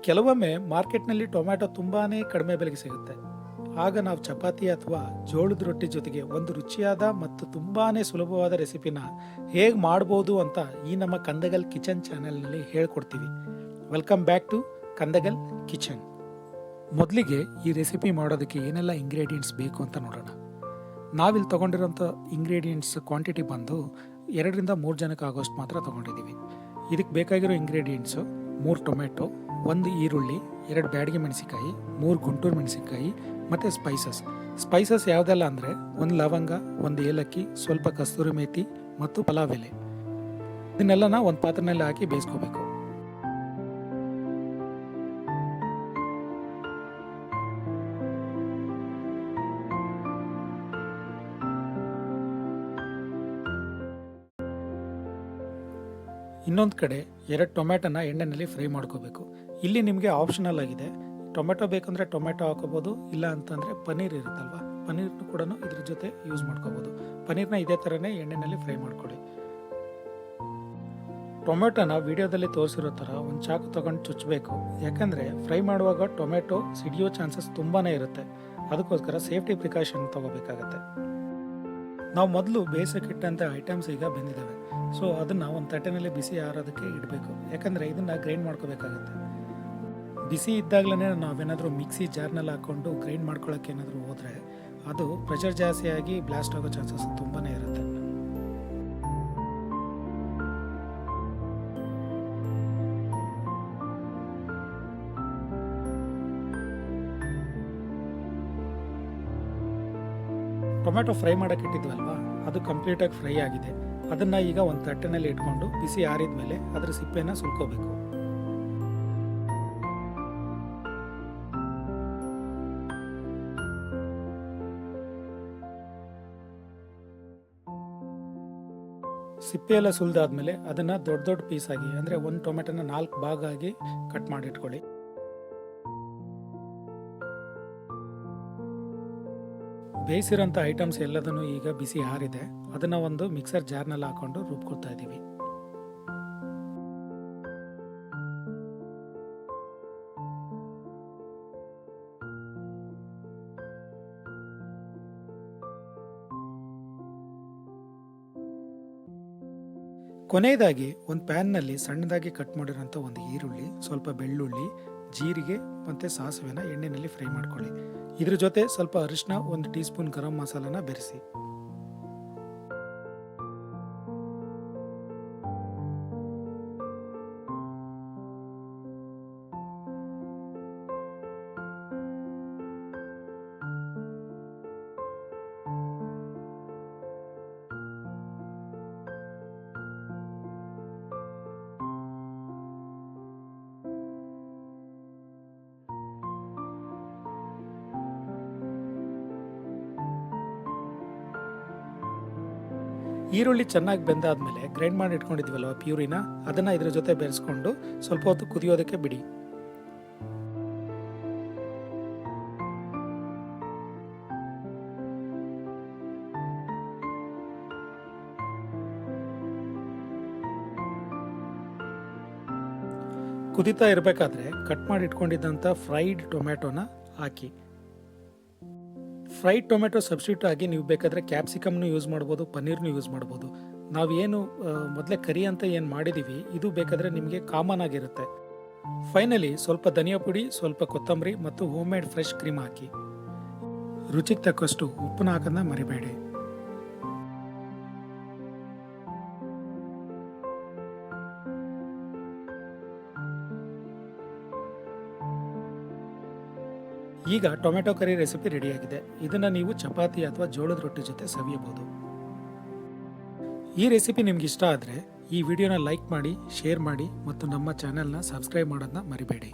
ಕೆಲವೊಮ್ಮೆ ಮಾರ್ಕೆಟ್ನಲ್ಲಿ ಟೊಮ್ಯಾಟೊ ತುಂಬಾ ಕಡಿಮೆ ಬೆಲೆಗೆ ಸಿಗುತ್ತೆ. ಆಗ ನಾವು ಚಪಾತಿ ಅಥವಾ ಜೋಳದ ರೊಟ್ಟಿ ಜೊತೆಗೆ ಒಂದು ರುಚಿಯಾದ ಮತ್ತು ತುಂಬಾ ಸುಲಭವಾದ ರೆಸಿಪಿನ ಹೇಗೆ ಮಾಡ್ಬೋದು ಅಂತ ಈ ನಮ್ಮ ಕಂದಗಲ್ ಕಿಚನ್ ಚಾನೆಲ್ನಲ್ಲಿ ಹೇಳ್ಕೊಡ್ತೀವಿ. Welcome back to Kandagal Kitchen. ಮೊದಲಿಗೆ ಈ ರೆಸಿಪಿ ಮಾಡೋದಕ್ಕೆ ಏನೆಲ್ಲ ಇಂಗ್ರೀಡಿಯೆಂಟ್ಸ್ ಬೇಕು ಅಂತ ನೋಡೋಣ. ನಾವಿಲ್ಲಿ ತೊಗೊಂಡಿರೋಂಥ ಇಂಗ್ರೀಡಿಯೆಂಟ್ಸ್ ಕ್ವಾಂಟಿಟಿ ಬಂದು 2-3 ಜನಕ್ಕೆ ಆಗೋಷ್ಟು ಮಾತ್ರ ತೊಗೊಂಡಿದ್ದೀವಿ. ಇದಕ್ಕೆ ಬೇಕಾಗಿರೋ ಇಂಗ್ರೀಡಿಯೆಂಟ್ಸು 3 ಟೊಮೆಟೊ, 1 ಈರುಳ್ಳಿ, 2 ಬ್ಯಾಡಗಿ ಮೆಣಸಿಕಾಯಿ, 3 ಗುಂಟೂರು ಮೆಣಸಿಕಾಯಿ ಮತ್ತು ಸ್ಪೈಸಸ್ ಯಾವುದೆಲ್ಲ ಅಂದರೆ 1 ಲವಂಗ, 1 ಏಲಕ್ಕಿ, ಸ್ವಲ್ಪ ಕಸ್ತೂರಿ ಮೇಥಿ ಮತ್ತು ಪಲಾವ್ ಎಲೆ. ಇದನ್ನೆಲ್ಲ ಒಂದು ಪಾತ್ರೆನಲ್ಲಿ ಹಾಕಿ ಬೇಯಿಸ್ಕೋಬೇಕು. ಇನ್ನೊಂದು ಕಡೆ 2 ಟೊಮೆಟೊನ ಎಣ್ಣೆಯಲ್ಲಿ ಫ್ರೈ ಮಾಡ್ಕೋಬೇಕು. ಇಲ್ಲಿ ನಿಮಗೆ ಆಪ್ಷನಲ್ ಆಗಿದೆ. ಟೊಮೆಟೊ ಬೇಕಂದರೆ ಟೊಮೆಟೊ ಹಾಕೋಬೋದು, ಇಲ್ಲ ಅಂತಂದರೆ ಪನ್ನೀರ್ ಇರುತ್ತಲ್ವ, ಪನ್ನೀರ್ನು ಕೂಡ ಇದ್ರ ಜೊತೆ ಯೂಸ್ ಮಾಡ್ಕೋಬೋದು. ಪನ್ನೀರ್ನ ಇದೇ ಥರನೇ ಎಣ್ಣೆಯಲ್ಲಿ ಫ್ರೈ ಮಾಡ್ಕೊಳ್ಳಿ. ಟೊಮೆಟೊನ ವಿಡಿಯೋದಲ್ಲಿ ತೋರಿಸಿರೋ ಥರ ಒಂದು ಚಾಕು ತೊಗೊಂಡು ಚುಚ್ಚಬೇಕು. ಯಾಕಂದರೆ ಫ್ರೈ ಮಾಡುವಾಗ ಟೊಮೆಟೊ ಸಿಡಿಯೋ ಚಾನ್ಸಸ್ ತುಂಬಾ ಇರುತ್ತೆ. ಅದಕ್ಕೋಸ್ಕರ ಸೇಫ್ಟಿ ಪ್ರಿಕಾಷನ್ ತೊಗೋಬೇಕಾಗತ್ತೆ. ನಾವು ಮೊದಲು ಬೇಯಿಸೋಕ್ಕಿಟ್ಟಂಥ ಐಟಮ್ಸ್ ಈಗ ಬೆಂದಿದ್ದಾವೆ. ಸೊ ಅದನ್ನು ಒಂದು ತಟ್ಟೆನಲ್ಲಿ ಬಿಸಿ ಆರೋದಕ್ಕೆ ಇಡಬೇಕು. ಯಾಕಂದರೆ ಇದನ್ನು ಗ್ರೈಂಡ್ ಮಾಡ್ಕೋಬೇಕಾಗತ್ತೆ. ಬಿಸಿ ಇದ್ದಾಗಲೇ ನಾವೇನಾದರೂ ಮಿಕ್ಸಿ ಜಾರ್ನಲ್ಲಿ ಹಾಕ್ಕೊಂಡು ಗ್ರೈಂಡ್ ಮಾಡ್ಕೊಳ್ಳೋಕೆ ಏನಾದರೂ ಹೋದರೆ ಅದು ಪ್ರೆಷರ್ ಜಾಸ್ತಿಯಾಗಿ ಬ್ಲಾಸ್ಟ್ ಆಗೋ ಚಾನ್ಸಸ್ ತುಂಬಾ ಇರುತ್ತೆ. ಟೊಮೆಟೊ ಫ್ರೈ ಮಾಡೋಕೆ ಇಟ್ಟಿದ್ವಲ್ವಾ, ಅದು ಕಂಪ್ಲೀಟಾಗಿ ಫ್ರೈ ಆಗಿದೆ. ಅದನ್ನು ಈಗ ಒಂದು ತಟ್ಟೆನಲ್ಲಿ ಇಟ್ಕೊಂಡು ಬಿಸಿ ಆರಿದ ಮೇಲೆ ಅದರ ಸಿಪ್ಪೆನ ಸುಲ್ಕೋಬೇಕು. ಸಿಪ್ಪೆ ಎಲ್ಲ ಸುಲಿದಾದ್ಮೇಲೆ ಅದನ್ನು ದೊಡ್ಡ ಪೀಸ್ ಆಗಿ, ಅಂದರೆ ಒಂದು ಟೊಮೆಟೊನ 4 ಭಾಗ ಆಗಿ ಕಟ್ ಮಾಡಿಟ್ಕೊಳ್ಳಿ. ಬೇಯಿಸಿರೋಂಥ ಐಟಮ್ಸ್ ಎಲ್ಲದನ್ನು ಈಗ ಬಿಸಿ ಆರಿದೆ. ಅದನ್ನು ಒಂದು ಮಿಕ್ಸರ್ ಜಾರ್ನಲ್ಲಿ ಹಾಕೊಂಡು ರುಬ್ಕೊಳ್ತಾ ಇದ್ದೀವಿ. ಕೊನೆಯದಾಗಿ ಒಂದು ಪ್ಯಾನ್ನಲ್ಲಿ ಸಣ್ಣದಾಗಿ ಕಟ್ ಮಾಡಿರೋಂಥ ಒಂದು ಈರುಳ್ಳಿ, ಸ್ವಲ್ಪ ಬೆಳ್ಳುಳ್ಳಿ, ಜೀರಿಗೆ ಮತ್ತು ಸಾಸಿವೆನ ಎಣ್ಣೆಯಲ್ಲಿ ಫ್ರೈ ಮಾಡ್ಕೊಳ್ಳಿ. ಇದ್ರ ಜೊತೆ ಸ್ವಲ್ಪ ಅರಿಶಿನ, 1 ಟೀ ಸ್ಪೂನ್ ಗರಂ ಮಸಾಲನ ಬೆರೆಸಿ. ಈರುಳ್ಳಿ ಚೆನ್ನಾಗಿ ಬೆಂದಾದ್ಮೇಲೆ ಗ್ರೈಂಡ್ ಮಾಡಿ ಇಟ್ಕೊಂಡಿದ್ವಲ್ವ ಪ್ಯೂರಿನ, ಅದನ್ನು ಇದ್ರ ಜೊತೆ ಬೆರೆಸ್ಕೊಂಡು ಸ್ವಲ್ಪ ಹೊತ್ತು ಕುದಿಯೋದಕ್ಕೆ ಬಿಡಿ. ಕುದಿತಾ ಇರಬೇಕಾದ್ರೆ ಕಟ್ ಮಾಡಿ ಇಟ್ಕೊಂಡಿದ್ದಂಥ ಫ್ರೈಡ್ ಟೊಮ್ಯಾಟೊನ ಹಾಕಿ. ಫ್ರೈಡ್ ಟೊಮೆಟೊ ಸಬ್ಸ್ಟಿಟ್ಯೂಟ್ ಆಗಿ ನೀವು ಬೇಕಾದರೆ ಕ್ಯಾಪ್ಸಿಕಮ್ನು ಯೂಸ್ ಮಾಡ್ಬೋದು, ಪನ್ನೀರ್ನು ಯೂಸ್ ಮಾಡ್ಬೋದು. ನಾವೇನು ಮೊದಲೇ ಕರಿ ಅಂತ ಏನು ಮಾಡಿದ್ದೀವಿ, ಇದು ಬೇಕಾದರೆ ನಿಮಗೆ ಕಾಮನ್ ಆಗಿರುತ್ತೆ. ಫೈನಲಿ ಸ್ವಲ್ಪ ಧನಿಯಾ ಪುಡಿ, ಸ್ವಲ್ಪ ಕೊತ್ತಂಬರಿ ಮತ್ತು ಹೋಮ್ ಮೇಡ್ ಫ್ರೆಶ್ ಕ್ರೀಮ್ ಹಾಕಿ. ರುಚಿಗೆ ತಕ್ಕಷ್ಟು ಉಪ್ಪನ್ನ ಹಾಕೋದನ್ನ ಮರಿಬೇಡಿ. ಈಗ ಟೊಮೆಟೊ ಕರಿ ರೆಸಿಪಿ ರೆಡಿಯಾಗಿದೆ. ಇದನ್ನು ನೀವು ಚಪಾತಿ ಅಥವಾ ಜೋಳದ ರೊಟ್ಟಿ ಜೊತೆ ಸವಿಯಬಹುದು. ಈ ರೆಸಿಪಿ ನಿಮ್ಗೆ ಇಷ್ಟ ಆದರೆ ಈ ವಿಡಿಯೋನ ಲೈಕ್ ಮಾಡಿ, ಶೇರ್ ಮಾಡಿ ಮತ್ತು ನಮ್ಮ ಚಾನೆಲ್ನ ಸಬ್ಸ್ಕ್ರೈಬ್ ಮಾಡೋದನ್ನ ಮರಿಬೇಡಿ.